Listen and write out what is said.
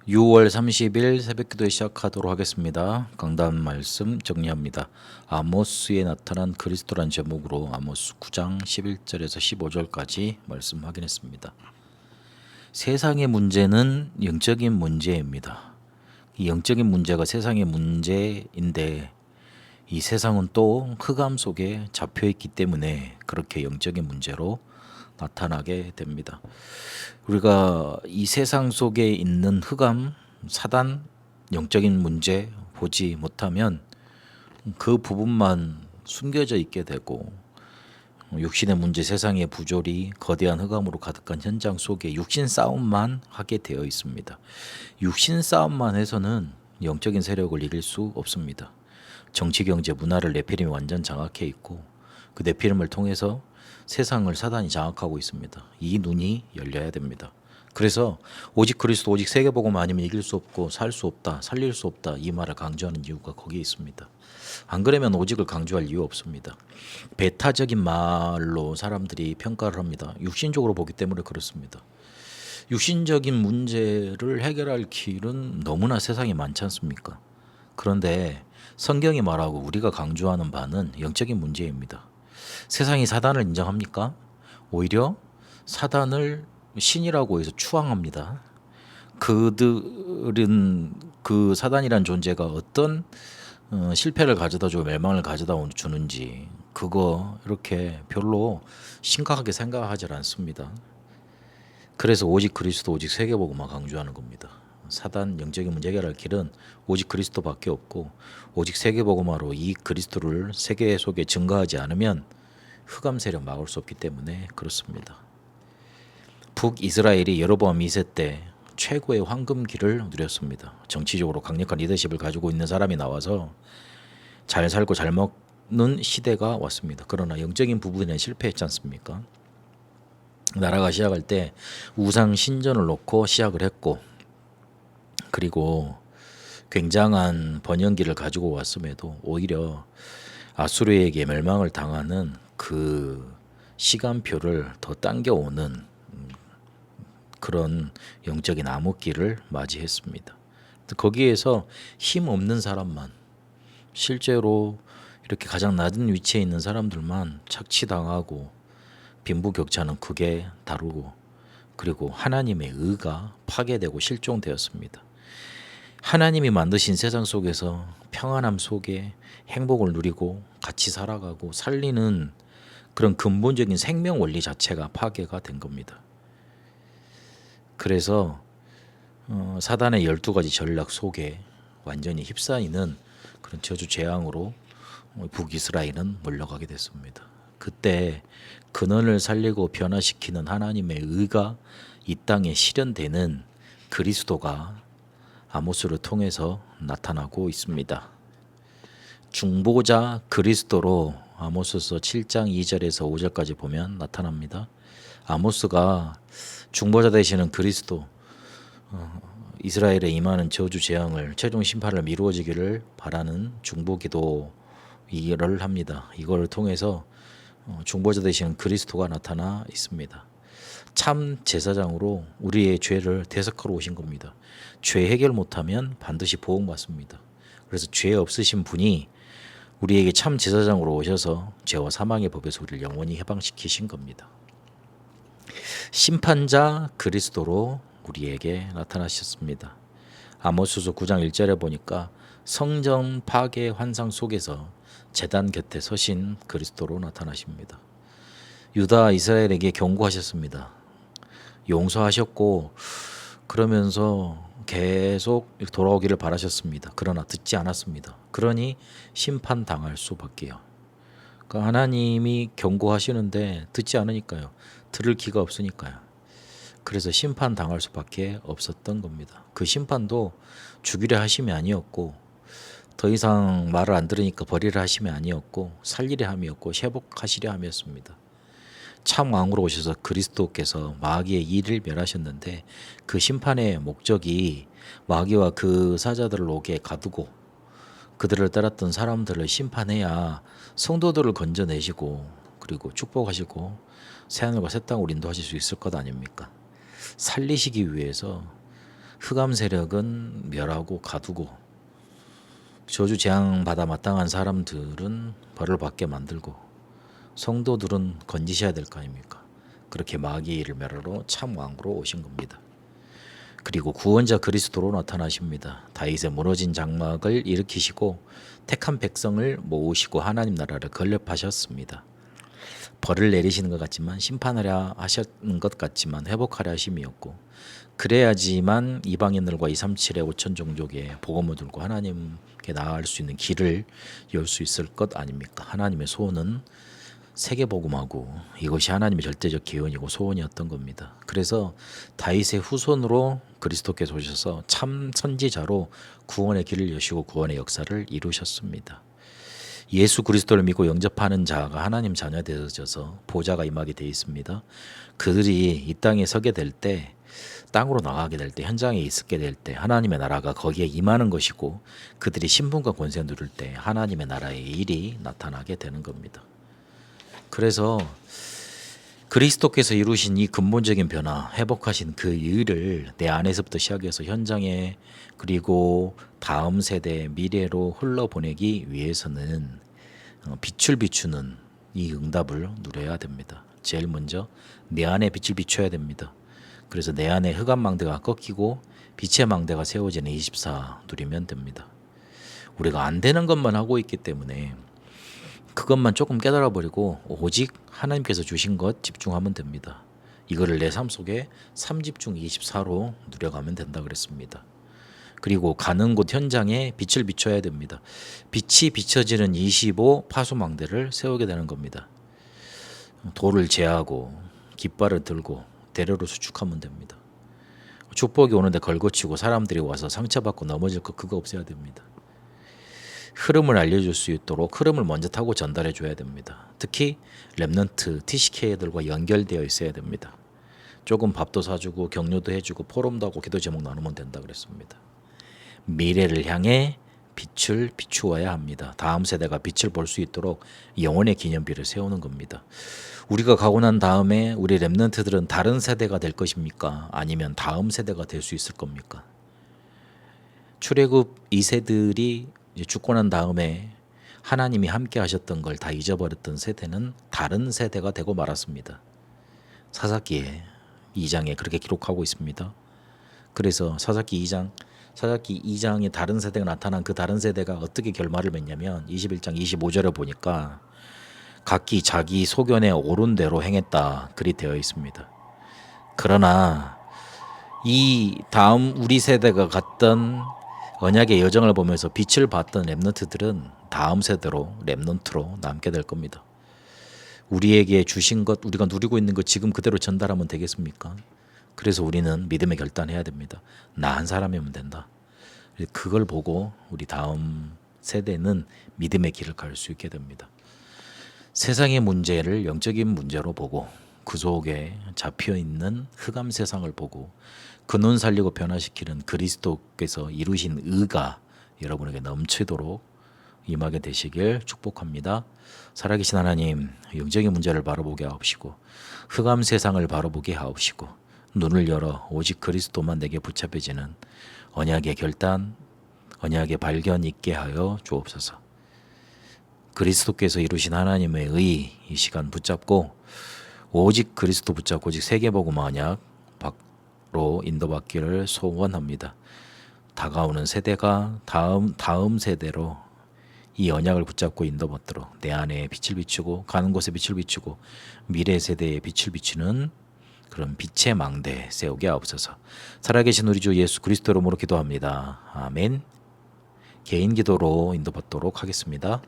6월 30일 새벽기도 시작하도록 하겠습니다. 강단 말씀 정리합니다. 아모스에 나타난 그리스도란 제목으로 아모스 9장 11절에서 15절까지 말씀 확인했습니다. 세상의 문제는 영적인 문제입니다. 이 영적인 문제가 세상의 문제인데 이 세상은 또 흑암 속에 잡혀 있기 때문에 그렇게 영적인 문제로 나타나게 됩니다. 우리가 이 세상 속에 있는 흑암, 사단, 영적인 문제 보지 못하면 그 부분만 숨겨져 있게 되고 육신의 문제, 세상의 부조리, 거대한 흑암으로 가득한 현장 속에 육신 싸움만 하게 되어 있습니다. 육신 싸움만 해서는 영적인 세력을 이길 수 없습니다. 정치, 경제, 문화를 네피림이 완전 장악해 있고 그 네피림을 통해서 세상을 사단이 장악하고 있습니다. 이 눈이 열려야 됩니다. 그래서 오직 그리스도, 오직 세계복음 아니면 이길 수 없고 살 수 없다, 살릴 수 없다 이 말을 강조하는 이유가 거기에 있습니다. 안 그러면 오직을 강조할 이유 없습니다. 배타적인 말로 사람들이 평가를 합니다. 육신적으로 보기 때문에 그렇습니다. 육신적인 문제를 해결할 길은 너무나 세상에 많지 않습니까? 그런데 성경이 말하고 우리가 강조하는 바는 영적인 문제입니다. 세상이 사단을 인정합니까? 오히려 사단을 신이라고 해서 추앙합니다. 그들은 그 사단이란 존재가 어떤 실패를 가져다 주고 멸망을 가져다 주는지 그거 이렇게 별로 심각하게 생각하지 않습니다. 그래서 오직 그리스도, 오직 세계복음만 강조하는 겁니다. 사단 영적인 문제 해결할 길은 오직 그리스도밖에 없고 오직 세계복음화로 이 그리스도를 세계 속에 증거하지 않으면 흑암 세력 막을 수 없기 때문에 그렇습니다. 북이스라엘이 여로보암 2세 때 최고의 황금기를 누렸습니다. 정치적으로 강력한 리더십을 가지고 있는 사람이 나와서 잘 살고 잘 먹는 시대가 왔습니다. 그러나 영적인 부분에 실패했지 않습니까? 나라가 시작할 때 우상 신전을 놓고 시작을 했고 그리고 굉장한 번영기를 가지고 왔음에도 오히려 아수르에게 멸망을 당하는 그 시간표를 더 당겨오는 그런 영적인 암흑기를 맞이했습니다. 거기에서 힘 없는 사람만 실제로 이렇게 가장 낮은 위치에 있는 사람들만 착취당하고 빈부격차는 크게 다루고 그리고 하나님의 의가 파괴되고 실종되었습니다. 하나님이 만드신 세상 속에서 평안함 속에 행복을 누리고 같이 살아가고 살리는 그런 근본적인 생명 원리 자체가 파괴가 된 겁니다. 그래서 사단의 12가지 전략 속에 완전히 휩싸이는 그런 저주 재앙으로 북이스라엘은 몰려가게 됐습니다. 그때 근원을 살리고 변화시키는 하나님의 의가 이 땅에 실현되는 그리스도가 아모스를 통해서 나타나고 있습니다. 중보자 그리스도로 아모스서 7장 2절에서 5절까지 보면 나타납니다. 아모스가 중보자 되시는 그리스도, 이스라엘에 임하는 저주 재앙을 최종 심판을 미루어지기를 바라는 중보기도 일을 합니다. 이걸 통해서 중보자 되시는 그리스도가 나타나 있습니다. 참 제사장으로 우리의 죄를 대속하러 오신 겁니다. 죄 해결 못하면 반드시 보응받습니다. 그래서 죄 없으신 분이 우리에게 참 제사장으로 오셔서 죄와 사망의 법에서 우리를 영원히 해방시키신 겁니다. 심판자 그리스도로 우리에게 나타나셨습니다. 아모스서 9장 1절에 보니까 성전 파괴 환상 속에서 제단 곁에 서신 그리스도로 나타나십니다. 유다 이스라엘에게 경고하셨습니다. 용서하셨고 그러면서 계속 돌아오기를 바라셨습니다. 그러나 듣지 않았습니다. 그러니 심판당할 수밖에요. 그러니까 하나님이 경고하시는데 듣지 않으니까요. 들을 귀가 없으니까요. 그래서 심판당할 수밖에 없었던 겁니다. 그 심판도 죽이려 하심이 아니었고 더 이상 말을 안 들으니까 버리려 하심이 아니었고 살리려 함이었고 회복하시려 함이었습니다. 참 왕으로 오셔서 그리스도께서 마귀의 일을 멸하셨는데 그 심판의 목적이 마귀와 그 사자들을 옥에 가두고 그들을 따랐던 사람들을 심판해야 성도들을 건져내시고 그리고 축복하시고 새하늘과 새 땅을 인도하실 수 있을 것 아닙니까? 살리시기 위해서 흑암 세력은 멸하고 가두고 저주 재앙 받아 마땅한 사람들은 벌을 받게 만들고 성도들은 건지셔야 될 거 아닙니까? 그렇게 마귀를 멸하러 참 왕으로 오신 겁니다. 그리고 구원자 그리스도로 나타나십니다. 다윗의 무너진 장막을 일으키시고 택한 백성을 모으시고 하나님 나라를 건립하셨습니다. 벌을 내리시는 것 같지만 심판하려 하셨는 것 같지만 회복하려 하심이었고 그래야지만 이방인들과 237의 5천 종족의 복음을 들고 하나님께 나아갈 수 있는 길을 열 수 있을 것 아닙니까? 하나님의 소원은 세계복음하고 이것이 하나님의 절대적 기원이고 소원이었던 겁니다. 그래서 다윗의 후손으로 그리스도께서 오셔서 참 선지자로 구원의 길을 여시고 구원의 역사를 이루셨습니다. 예수 그리스도를 믿고 영접하는 자가 하나님 자녀 되어져서 보좌가 임하게 되어 있습니다. 그들이 이 땅에 서게 될 때, 땅으로 나가게 될 때, 현장에 있게 될 때 하나님의 나라가 거기에 임하는 것이고 그들이 신분과 권세 누릴 때 하나님의 나라의 일이 나타나게 되는 겁니다. 그래서 그리스도께서 이루신 이 근본적인 변화, 회복하신 그 일을 내 안에서부터 시작해서 현장에 그리고 다음 세대 미래로 흘러보내기 위해서는 빛을 비추는 이 응답을 누려야 됩니다. 제일 먼저 내 안에 빛을 비춰야 됩니다. 그래서 내 안에 흑암 망대가 꺾이고 빛의 망대가 세워지는 24 누리면 됩니다. 우리가 안 되는 것만 하고 있기 때문에 그것만 조금 깨달아 버리고 오직 하나님께서 주신 것 집중하면 됩니다. 이거를 내 삶 속에 3집중 24로 누려가면 된다 그랬습니다. 그리고 가는 곳 현장에 빛을 비춰야 됩니다. 빛이 비춰지는 25 파수망대를 세우게 되는 겁니다. 돌을 제하고 깃발을 들고 대로로 수축하면 됩니다. 축복이 오는데 걸거치고 사람들이 와서 상처받고 넘어질 거 그거 없애야 됩니다. 흐름을 알려줄 수 있도록 흐름을 먼저 타고 전달해 줘야 됩니다. 특히 랩넌트 TCK들과 연결되어 있어야 됩니다. 조금 밥도 사주고 격려도 해주고 포럼도 하고 기도 제목 나누면 된다 그랬습니다. 미래를 향해 빛을 비추어야 합니다. 다음 세대가 빛을 볼 수 있도록 영혼의 기념비를 세우는 겁니다. 우리가 가고 난 다음에 우리 랩넌트들은 다른 세대가 될 것입니까? 아니면 다음 세대가 될 수 있을 겁니까? 출애굽 2세들이 이제 죽고 난 다음에 하나님이 함께 하셨던 걸 다 잊어버렸던 세대는 다른 세대가 되고 말았습니다. 사사기 2장에 그렇게 기록하고 있습니다. 그래서 사사기 2장에 다른 세대가 나타난 그 다른 세대가 어떻게 결말을 맺냐면 21장 25절에 보니까 각기 자기 소견에 옳은 대로 행했다 그리 되어 있습니다. 그러나 이 다음 우리 세대가 갔던 언약의 여정을 보면서 빛을 봤던 랩넌트들은 다음 세대로 랩넌트로 남게 될 겁니다. 우리에게 주신 것, 우리가 누리고 있는 것 지금 그대로 전달하면 되겠습니까? 그래서 우리는 믿음의 결단해야 됩니다. 나 한 사람이면 된다. 그걸 보고 우리 다음 세대는 믿음의 길을 갈 수 있게 됩니다. 세상의 문제를 영적인 문제로 보고 그 속에 잡혀있는 흑암 세상을 보고 그 눈 살리고 변화시키는 그리스도께서 이루신 의가 여러분에게 넘치도록 임하게 되시길 축복합니다. 살아계신 하나님, 영적인 문제를 바라보게 하옵시고 흑암 세상을 바라보게 하옵시고 눈을 열어 오직 그리스도만 내게 붙잡혀지는 언약의 결단, 언약의 발견 있게 하여 주옵소서. 그리스도께서 이루신 하나님의 의 이 시간 붙잡고 오직 그리스도 붙잡고 오직 세계복음 언약 로 인도받기를 소원합니다. 다가오는 세대가 다음 세대로 이 언약을 붙잡고 인도받도록 내 안에 빛을 비추고 가는 곳에 빛을 비추고 미래 세대에 빛을 비추는 그런 빛의 망대 세우게 하옵소서. 살아계신 우리 주 예수 그리스도 이름으로 기도합니다. 아멘. 개인 기도로 인도받도록 하겠습니다.